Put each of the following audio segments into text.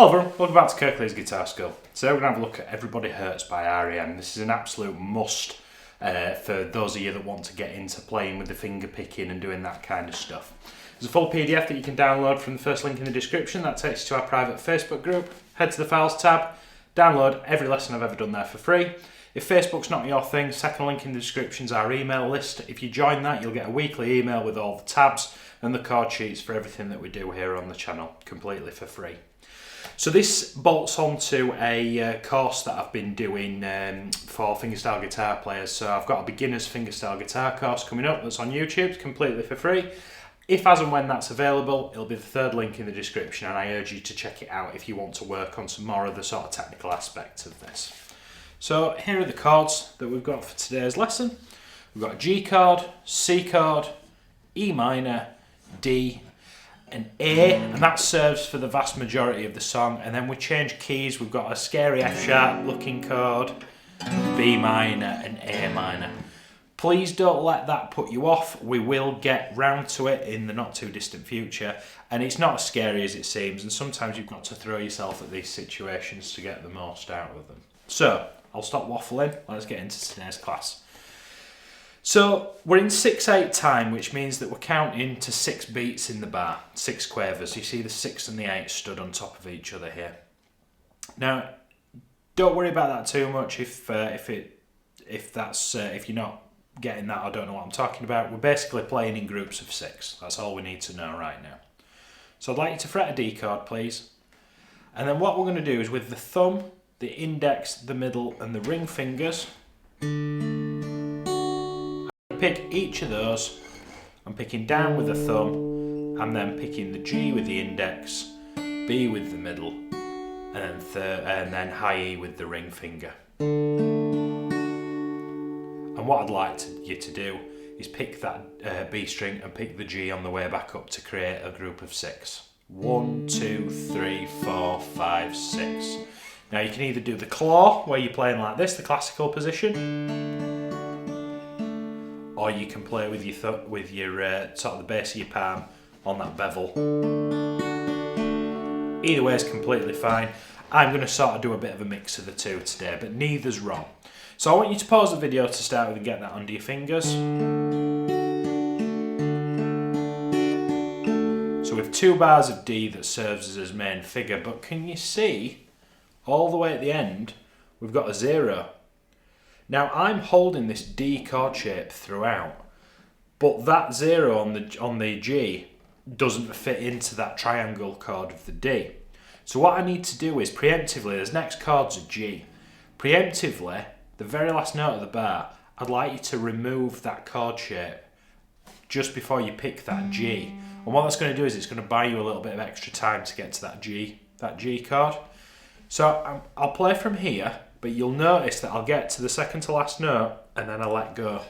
Hello everyone, welcome back to Kirklees Guitar School. Today we're going to have a look at Everybody Hurts by R.E.M. This is an absolute must for those of you that want to get into playing with the finger picking and doing that kind of stuff. There's a full PDF that you can download from the first link in the description. That takes you to our private Facebook group. Head to the Files tab, download every lesson I've ever done there for free. If Facebook's not your thing, second link in the description is our email list. If you join that, you'll get a weekly email with all the tabs and the chord sheets for everything that we do here on the channel, completely for free. So this bolts onto a course that I've been doing for fingerstyle guitar players. So I've got a beginner's fingerstyle guitar course coming up that's on YouTube, it's completely for free. If as and when that's available, it'll be the third link in the description, and I urge you to check it out if you want to work on some more of the sort of technical aspects of this. So here are the chords that we've got for today's lesson. We've got a G chord, C chord, E minor, D, an A, and that serves for the vast majority of the song. And then we change keys. We've got a scary F sharp looking chord, B minor and A minor. Please don't let that put you off. We will get round to it in the not too distant future, and it's not as scary as it seems, and sometimes you've got to throw yourself at these situations to get the most out of them. So I'll stop waffling, let's get into today's class. So we're in 6/8 time, which means that we're counting to 6 beats in the bar, 6 quavers. You see the 6 and the 8 stood on top of each other here. Now, don't worry about that too much if you're not getting that or don't know what I'm talking about. We're basically playing in groups of 6. That's all we need to know right now. So I'd like you to fret a D chord, please. And then what we're going to do is with the thumb, the index, the middle and the ring fingers, pick each of those. I'm picking down with the thumb, I'm then picking the G with the index, B with the middle, and then high E with the ring finger. And what I'd like you to do is pick that B string and pick the G on the way back up to create a group of 6. 1, 2, 3, 4, 5, 6. Now you can either do the claw, where you're playing like this, the classical position, or you can play with your sort of the base of your palm on that bevel. Either way is completely fine. I'm going to sort of do a bit of a mix of the two today, but neither's wrong. So I want you to pause the video to start with and get that under your fingers. So with 2 bars of D that serves as his main figure, but can you see all the way at the end we've got a 0. Now I'm holding this D chord shape throughout, but that 0 on the G doesn't fit into that triangle chord of the D. So what I need to do is preemptively, this next chord's a G, preemptively, the very last note of the bar, I'd like you to remove that chord shape just before you pick that G. And what that's going to do is it's going to buy you a little bit of extra time to get to that G chord. So I'll play from here, but you'll notice that I'll get to the second to last note and then I'll let go.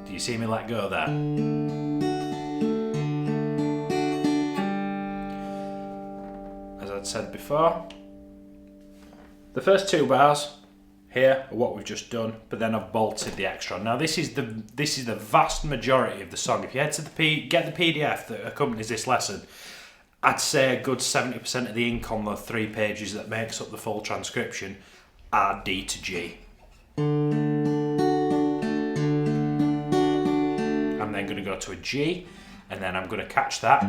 Do you see me let go there? As I'd said before, the first 2 bars here are what we've just done, but then I've bolted the extra. Now this is the vast majority of the song. If you head to get the PDF that accompanies this lesson, I'd say a good 70% of the ink on the 3 pages that makes up the full transcription are D to G. I'm then going to go to a G, and then I'm going to catch that.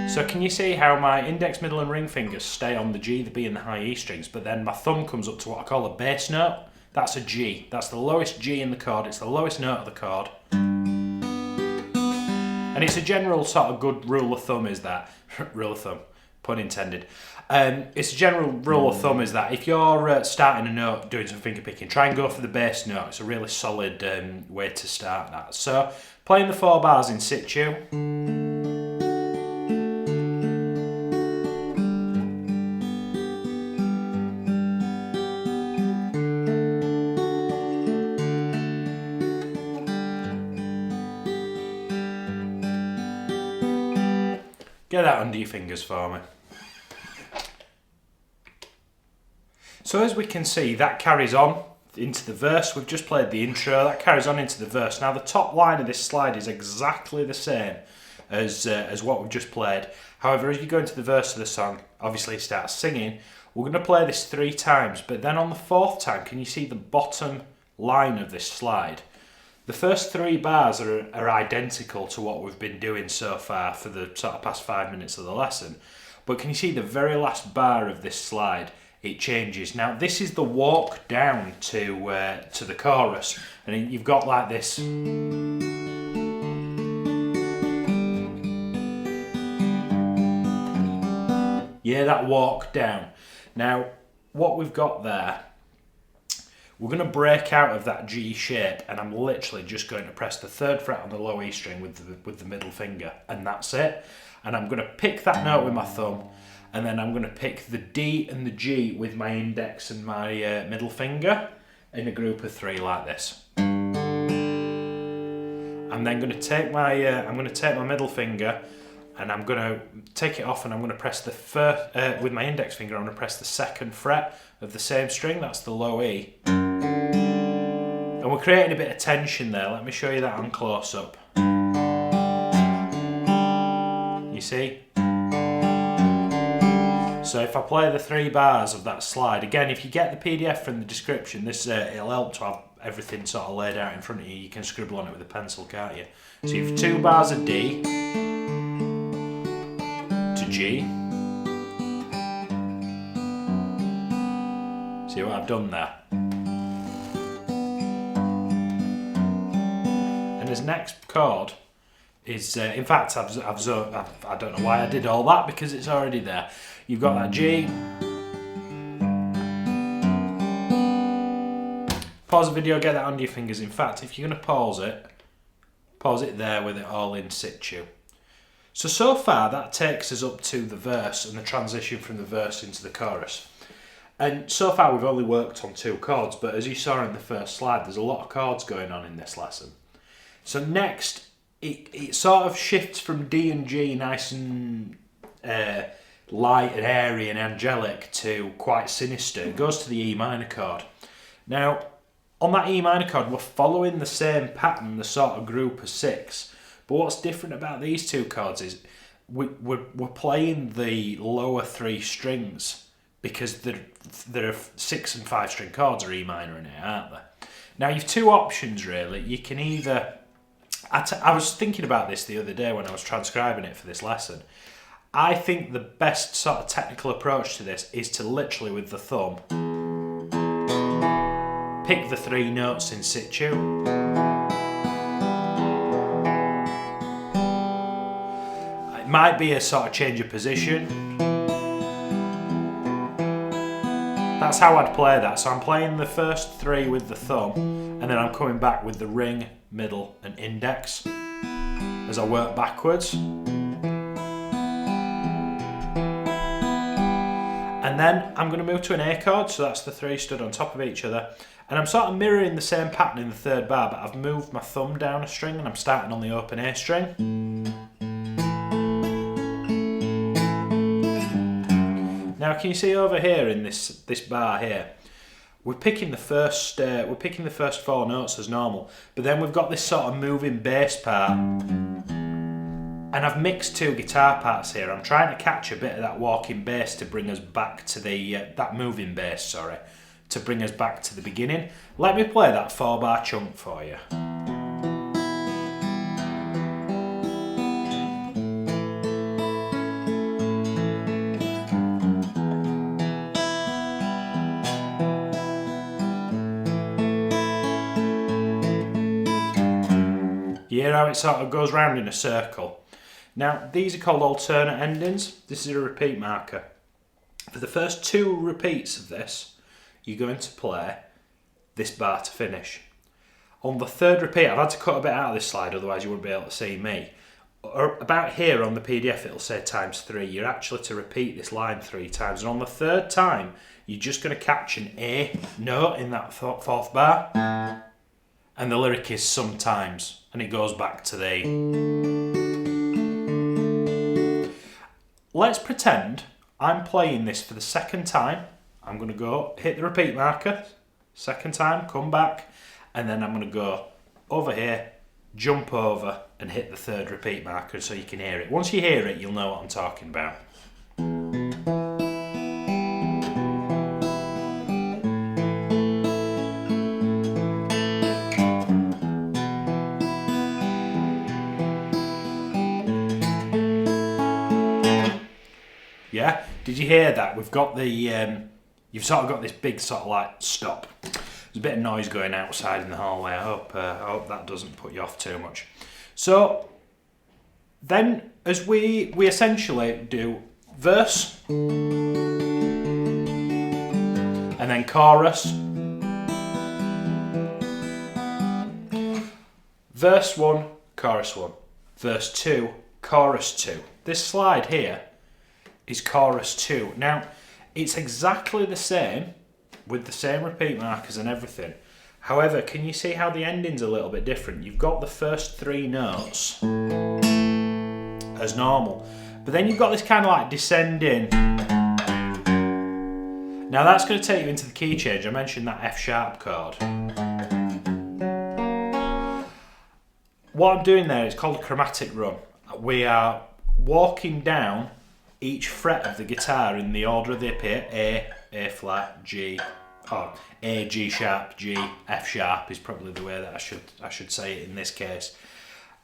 So can you see how my index, middle and ring fingers stay on the G, the B and the high E strings, but then my thumb comes up to what I call a bass note? That's a G. That's the lowest G in the chord. It's the lowest note of the chord. And it's a general sort of good rule of thumb is that, rule of thumb, pun intended. It's a general rule of thumb is that if you're starting a note doing some finger picking, try and go for the bass note. It's a really solid way to start that. So playing the 4 bars in situ. Get that under your fingers for me. So as we can see, that carries on into the verse. We've just played the intro, that carries on into the verse. Now the top line of this slide is exactly the same as what we've just played. However, as you go into the verse of the song, obviously it starts singing. We're going to play this 3 times, but then on the 4th time, can you see the bottom line of this slide? The first 3 bars are identical to what we've been doing so far for the sort of past 5 minutes of the lesson. But can you see the very last bar of this slide? It changes. Now this is the walk down to the chorus, and you've got like this. Yeah, that walk down. Now what we've got there, we're going to break out of that G shape, and I'm literally just going to press the 3rd fret on the low E string with the middle finger, and that's it. And I'm going to pick that note with my thumb, and then I'm going to pick the D and the G with my index and my middle finger in a group of 3 like this. I'm then going to take my middle finger, and I'm going to take it off, and I'm going to press the first with my index finger. I'm going to press the 2nd fret of the same string. That's the low E. And we're creating a bit of tension there. Let me show you that on close up. You see? So if I play the 3 bars of that slide, again, if you get the PDF from the description, this it'll help to have everything sort of laid out in front of you. You can scribble on it with a pencil, can't you? So you've 2 bars of D to G. See what I've done there? And his next chord is, in fact, I don't know why I did all that, because it's already there. You've got that G. Pause the video, get that under your fingers. In fact, if you're going to pause it there with it all in situ. So far that takes us up to the verse and the transition from the verse into the chorus. And so far we've only worked on 2 chords, but as you saw in the first slide, there's a lot of chords going on in this lesson. So next, it sort of shifts from D and G, nice and light and airy and angelic, to quite sinister. It goes to the E minor chord. Now, on that E minor chord, we're following the same pattern, the sort of group of 6. But what's different about these 2 chords is we're playing the lower 3 strings, because there are 6 and 5 string chords are E minor in it, aren't there? Now you've 2 options really. You can either, I was thinking about this the other day when I was transcribing it for this lesson. I think the best sort of technical approach to this is to literally with the thumb pick the 3 notes in situ. It might be a sort of change of position. That's how I'd play that. So I'm playing the first 3 with the thumb, and then I'm coming back with the ring, middle and index as I work backwards. And then I'm going to move to an A chord, so that's the 3 stood on top of each other. And I'm sort of mirroring the same pattern in the 3rd bar, but I've moved my thumb down a string and I'm starting on the open A string. Now can you see over here in this bar here, we're picking the first 4 notes as normal, but then we've got this sort of moving bass part, and I've mixed 2 guitar parts here. I'm trying to catch a bit of that walking bass to bring us back to the that moving bass, sorry, to bring us back to the beginning. Let me play that 4-bar chunk for you. You hear how it sort of goes round in a circle. Now, these are called alternate endings. This is a repeat marker. For the first 2 repeats of this, you're going to play this bar to finish. On the 3rd repeat, I've had to cut a bit out of this slide, otherwise you wouldn't be able to see me. Or about here on the PDF, it'll say ×3. You're actually to repeat this line 3 times. And on the 3rd time, you're just going to catch an A note in that 4th bar. And the lyric is sometimes, and it goes back to the... Let's pretend I'm playing this for the 2nd time. I'm going to go hit the repeat marker, second time, come back, and then I'm going to go over here, jump over, and hit the third repeat marker so you can hear it. Once you hear it, you'll know what I'm talking about. Yeah, did you hear that? We've got the, you've sort of got this big sort of like stop. There's a bit of noise going outside in the hallway. I hope that doesn't put you off too much. So then, as we essentially do verse, and then chorus, verse 1, chorus 1, verse 2, chorus 2. This slide here is chorus 2. Now, it's exactly the same, with the same repeat markers and everything. However, can you see how the ending's a little bit different? You've got the first 3 notes as normal, but then you've got this kind of like descending. Now that's going to take you into the key change. I mentioned that F sharp chord. What I'm doing there is called a chromatic run. We are walking down each fret of the guitar in the order they appear. A flat, G, or A, G sharp, G, F sharp is probably the way that I should say it in this case.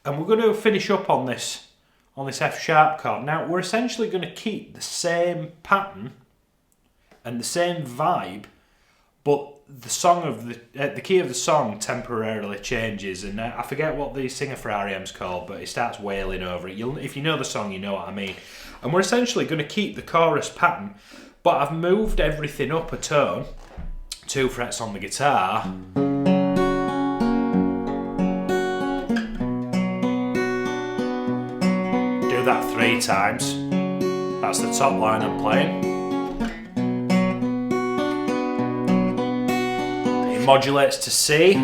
And we're going to finish up on this F sharp chord. Now we're essentially going to keep the same pattern and the same vibe, but the song of the key of the song temporarily changes, and I forget what the singer for R.E.M's called, but he starts wailing over it. If you know the song, you know what I mean. And we're essentially going to keep the chorus pattern, but I've moved everything up a tone, 2 frets on the guitar. Do that 3 times. That's the top line I'm playing. It modulates to C,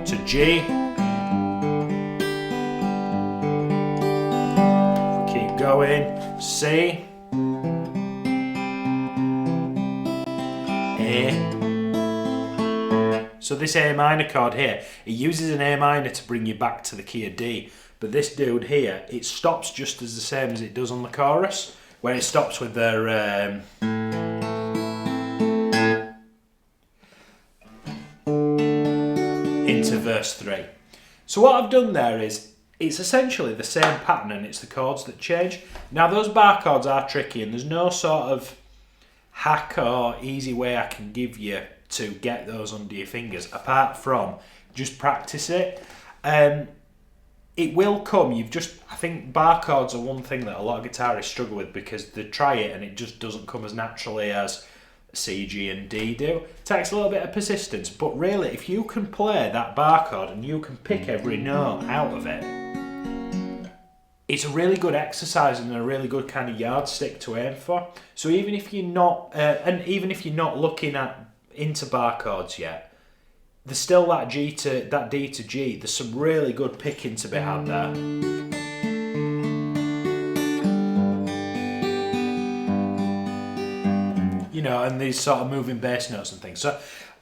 to G. Keep going. C, A. So this A minor chord here, it uses an A minor to bring you back to the key of D. But this dude here, it stops just as the same as it does on the chorus, where it stops with their into verse 3. So what I've done there is, it's essentially the same pattern and it's the chords that change. Now those bar chords are tricky and there's no sort of hack or easy way I can give you to get those under your fingers, apart from just practice it. It will come. I think bar chords are one thing that a lot of guitarists struggle with because they try it and it just doesn't come as naturally as C, G and D do. It takes a little bit of persistence, but really if you can play that bar chord and you can pick every note out of it, it's a really good exercise and a really good kind of yardstick to aim for. So even if you're not, looking into bar chords yet, there's still that D to G. There's some really good picking to be had there. You know, and these sort of moving bass notes and things. So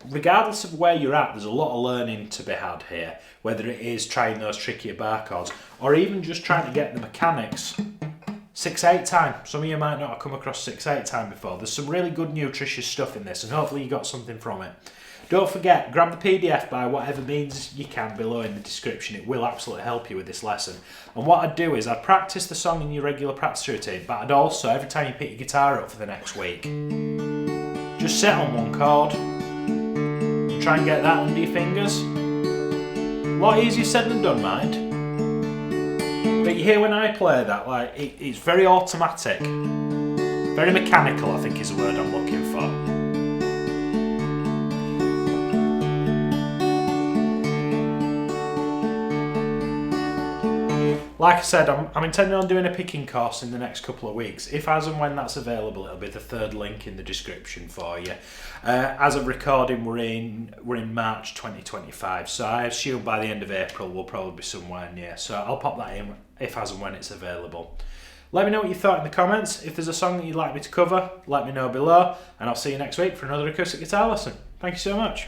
regardless of where you're at, there's a lot of learning to be had here, whether it is trying those trickier bar chords or even just trying to get the mechanics 6/8 time. Some of you might not have come across 6/8 time before. There's some really good nutritious stuff in this and hopefully you got something from it. Don't forget, grab the PDF by whatever means you can below in the description. It will absolutely help you with this lesson. And what I'd do is I'd practice the song in your regular practice routine, but I'd also, every time you pick your guitar up for the next week, just sit on one chord, try and get that under your fingers. A lot easier said than done, mind. But you hear when I play that, like it's very automatic, very mechanical, I think is the word I'm looking for. Like I said, I'm intending on doing a picking course in the next couple of weeks. If as and when that's available, it'll be the 3rd link in the description for you. As of recording, we're in March 2025, so I assume by the end of April we'll probably be somewhere near. So I'll pop that in if as and when it's available. Let me know what you thought in the comments. If there's a song that you'd like me to cover, let me know below, and I'll see you next week for another acoustic guitar lesson. Thank you so much.